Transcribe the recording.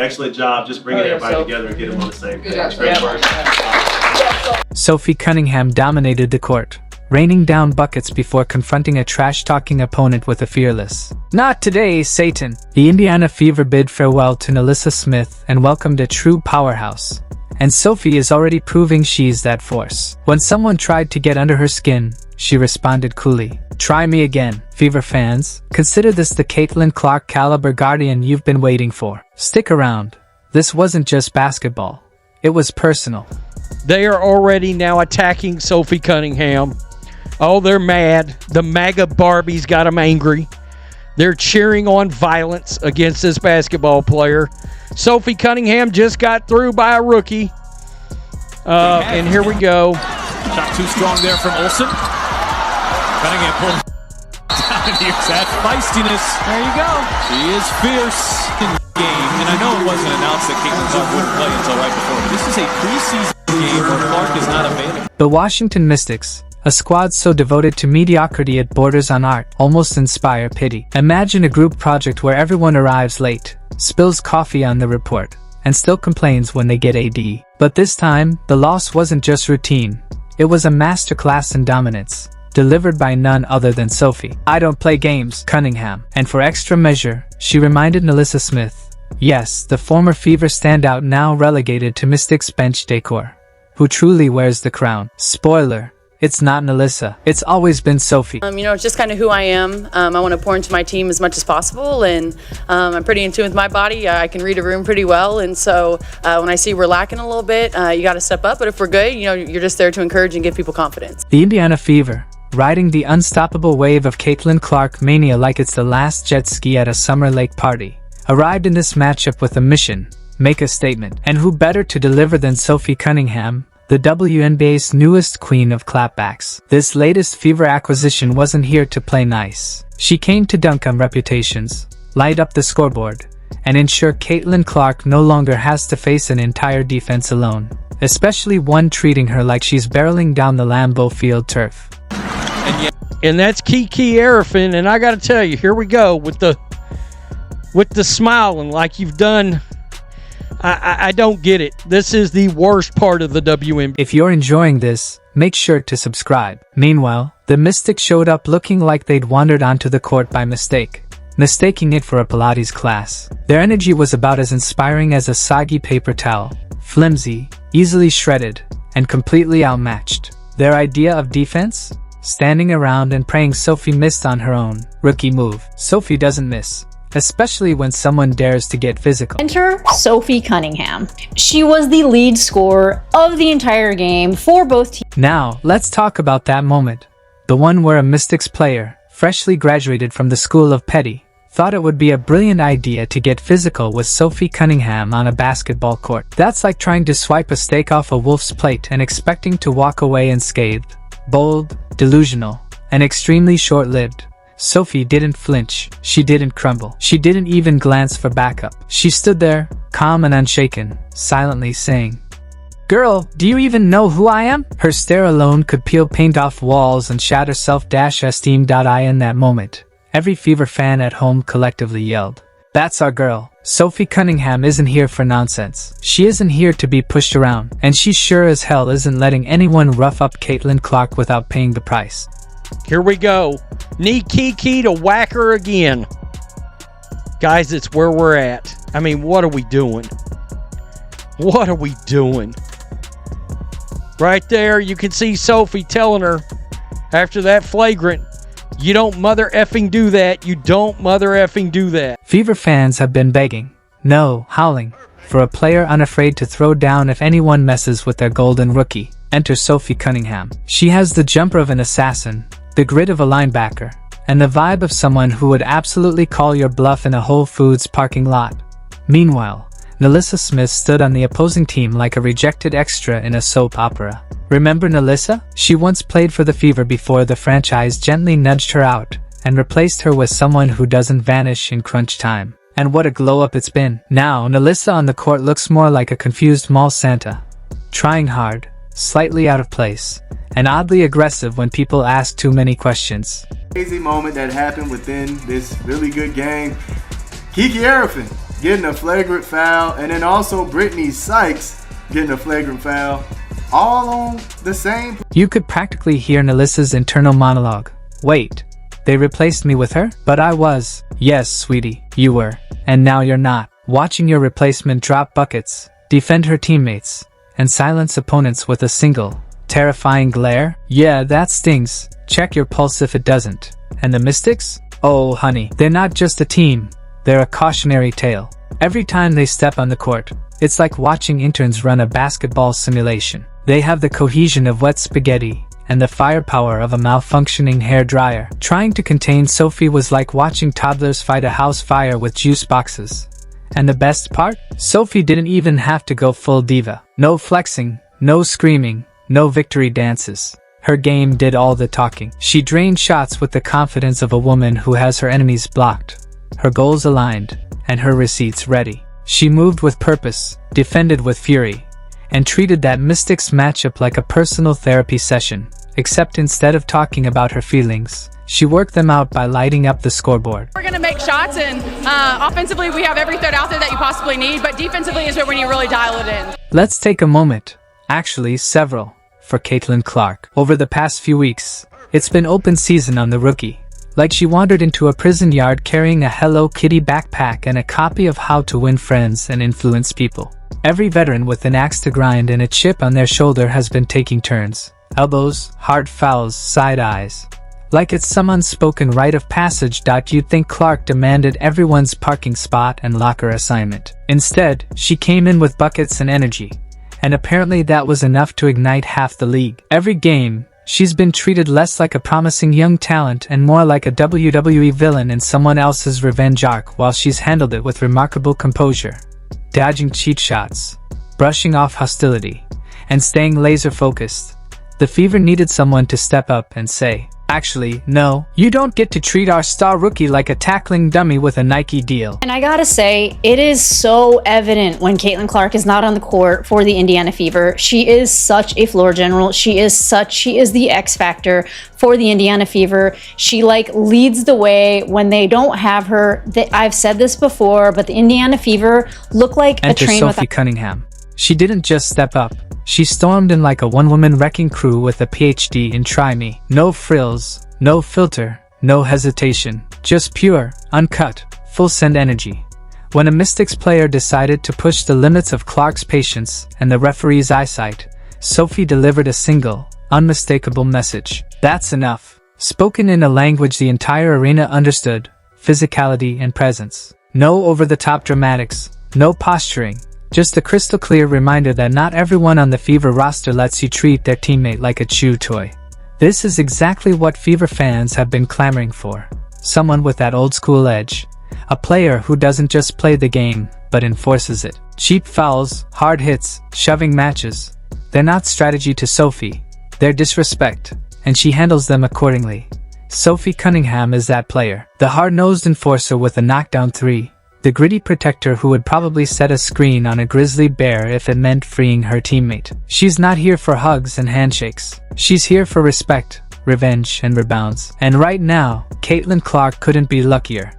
Excellent job just bringing everybody together and getting them on the same page. Great work. Sophie Cunningham dominated the court, raining down buckets before confronting a trash-talking opponent with a fearless "Not today, Satan." The Indiana Fever bid farewell to NaLyssa Smith and welcomed a true powerhouse. And Sophie is already proving she's that force. When someone tried to get under her skin, she responded coolly, "Try me again." Fever fans, consider this the Caitlin Clark caliber guardian you've been waiting for. Stick around. This wasn't just basketball. It was personal. They are already now attacking Sophie Cunningham. Oh, they're mad. The MAGA Barbies got them angry. They're cheering on violence against this basketball player. Sophie Cunningham just got through by a rookie. And here we go. Shot too strong there from Olsen. Cunningham pulls down. Here's that feistiness. There you go. She is fierce in the game. And I know it wasn't announced that Caitlin Clark wouldn't play until right before. But this is a preseason game where Clark is not available. The Washington Mystics, a squad so devoted to mediocrity it borders on art, almost inspire pity. Imagine a group project where everyone arrives late, spills coffee on the report, and still complains when they get AD. But this time, the loss wasn't just routine. It was a masterclass in dominance, delivered by none other than Sophie. "I don't play games, Cunningham." And for extra measure, she reminded NaLyssa Smith, yes, the former Fever standout now relegated to Mystics bench decor, who truly wears the crown. Spoiler, it's not NaLyssa. It's always been Sophie. It's just kind of who I am. I want to pour into my team as much as possible, and I'm pretty in tune with my body. I can read a room pretty well, and so when I see we're lacking a little bit, you got to step up. But if we're good, you're just there to encourage and give people confidence. The Indiana Fever, riding the unstoppable wave of Caitlin Clark mania like it's the last jet ski at a summer lake party, arrived in this matchup with a mission: make a statement. And who better to deliver than Sophie Cunningham, the WNBA's newest queen of clapbacks. This latest Fever acquisition wasn't here to play nice. She came to dunk on reputations, light up the scoreboard, and ensure Caitlin Clark no longer has to face an entire defense alone, especially one treating her like she's barreling down the Lambeau Field turf. And that's Kiki Arifin, and I got to tell you, here we go with the smiling like you've done. I don't get it. This is the worst part of the WNBA. If you're enjoying this, make sure to subscribe. Meanwhile, the Mystics showed up looking like they'd wandered onto the court by mistake, mistaking it for a Pilates class. Their energy was about as inspiring as a soggy paper towel, flimsy, easily shredded, and completely outmatched. Their idea of defense? Standing around and praying Sophie missed on her own rookie move. Sophie doesn't miss, especially when someone dares to get physical. Enter Sophie Cunningham. She was the lead scorer of the entire game for both teams. Now, let's talk about that moment. The one where a Mystics player, freshly graduated from the School of Petty, thought it would be a brilliant idea to get physical with Sophie Cunningham on a basketball court. That's like trying to swipe a steak off a wolf's plate and expecting to walk away unscathed. Bold, delusional, and extremely short-lived. Sophie didn't flinch, she didn't crumble, she didn't even glance for backup. She stood there, calm and unshaken, silently saying, "Girl, do you even know who I am?" Her stare alone could peel paint off walls and shatter self-esteem. In that moment, every Fever fan at home collectively yelled, "That's our girl." Sophie Cunningham isn't here for nonsense. She isn't here to be pushed around, and she sure as hell isn't letting anyone rough up Caitlin Clark without paying the price. Here we go. Need Kiki to whack her again. Guys, it's where we're at. I mean, what are we doing? What are we doing? Right there, you can see Sophie telling her after that flagrant, "You don't mother effing do that. You don't mother effing do that." Fever fans have been begging, no, howling, for a player unafraid to throw down if anyone messes with their golden rookie. Enter Sophie Cunningham. She has the jumper of an assassin, the grit of a linebacker, and the vibe of someone who would absolutely call your bluff in a Whole Foods parking lot. Meanwhile, NaLyssa Smith stood on the opposing team like a rejected extra in a soap opera. Remember NaLyssa? She once played for the Fever before the franchise gently nudged her out and replaced her with someone who doesn't vanish in crunch time. And what a glow-up it's been. Now, NaLyssa on the court looks more like a confused mall Santa, trying hard, slightly out of place, and oddly aggressive when people ask too many questions. Crazy moment that happened within this really good game. Kiki Arifin getting a flagrant foul, and then also Brittany Sykes getting a flagrant foul, all on the same. You could practically hear Nalissa's internal monologue. Wait, they replaced me with her? But I was. Yes, sweetie, you were. And now you're not. Watching your replacement drop buckets, defend her teammates, and silence opponents with a single, terrifying glare? Yeah, that stings. Check your pulse if it doesn't. And the Mystics? Oh, honey, they're not just a team. They're a cautionary tale. Every time they step on the court, it's like watching interns run a basketball simulation. They have the cohesion of wet spaghetti and the firepower of a malfunctioning hair dryer. Trying to contain Sophie was like watching toddlers fight a house fire with juice boxes. And the best part? Sophie didn't even have to go full diva. No flexing, no screaming, no victory dances. Her game did all the talking. She drained shots with the confidence of a woman who has her enemies blocked, her goals aligned, and her receipts ready. She moved with purpose, defended with fury, and treated that Mystics matchup like a personal therapy session. Except instead of talking about her feelings, she worked them out by lighting up the scoreboard. We're going to make shots, and offensively we have every threat out there that you possibly need, but defensively is when you really dial it in. Let's take a moment, actually several, for Caitlin Clark. Over the past few weeks, it's been open season on the rookie. Like she wandered into a prison yard carrying a Hello Kitty backpack and a copy of How to Win Friends and Influence People. Every veteran with an axe to grind and a chip on their shoulder has been taking turns. Elbows, hard fouls, side eyes. Like it's some unspoken rite of passage. You'd think Clark demanded everyone's parking spot and locker assignment. Instead, she came in with buckets and energy. And apparently that was enough to ignite half the league. Every game, she's been treated less like a promising young talent and more like a WWE villain in someone else's revenge arc, while she's handled it with remarkable composure. Dodging cheat shots, brushing off hostility, and staying laser focused. The Fever needed someone to step up and say, actually, no, you don't get to treat our star rookie like a tackling dummy with a Nike deal. And I gotta say, it is so evident when Caitlin Clark is not on the court for the Indiana Fever. She is such a floor general. She is the X factor for the Indiana Fever. She leads the way when they don't have her. I've said this before, but the Indiana Fever look like Enter a train Sophie Cunningham. She didn't just step up. She stormed in like a one-woman wrecking crew with a PhD in Try Me. No frills, no filter, no hesitation. Just pure, uncut, full-send energy. When a Mystics player decided to push the limits of Clark's patience and the referee's eyesight, Sophie delivered a single, unmistakable message. That's enough. Spoken in a language the entire arena understood. Physicality and presence. No over-the-top dramatics. No posturing. Just a crystal clear reminder that not everyone on the Fever roster lets you treat their teammate like a chew toy. This is exactly what Fever fans have been clamoring for. Someone with that old school edge. A player who doesn't just play the game, but enforces it. Cheap fouls, hard hits, shoving matches. They're not strategy to Sophie. They're disrespect, and she handles them accordingly. Sophie Cunningham is that player. The hard-nosed enforcer with a knockdown three. The gritty protector who would probably set a screen on a grizzly bear if it meant freeing her teammate. She's not here for hugs and handshakes. She's here for respect, revenge, and rebounds. And right now, Caitlin Clark couldn't be luckier.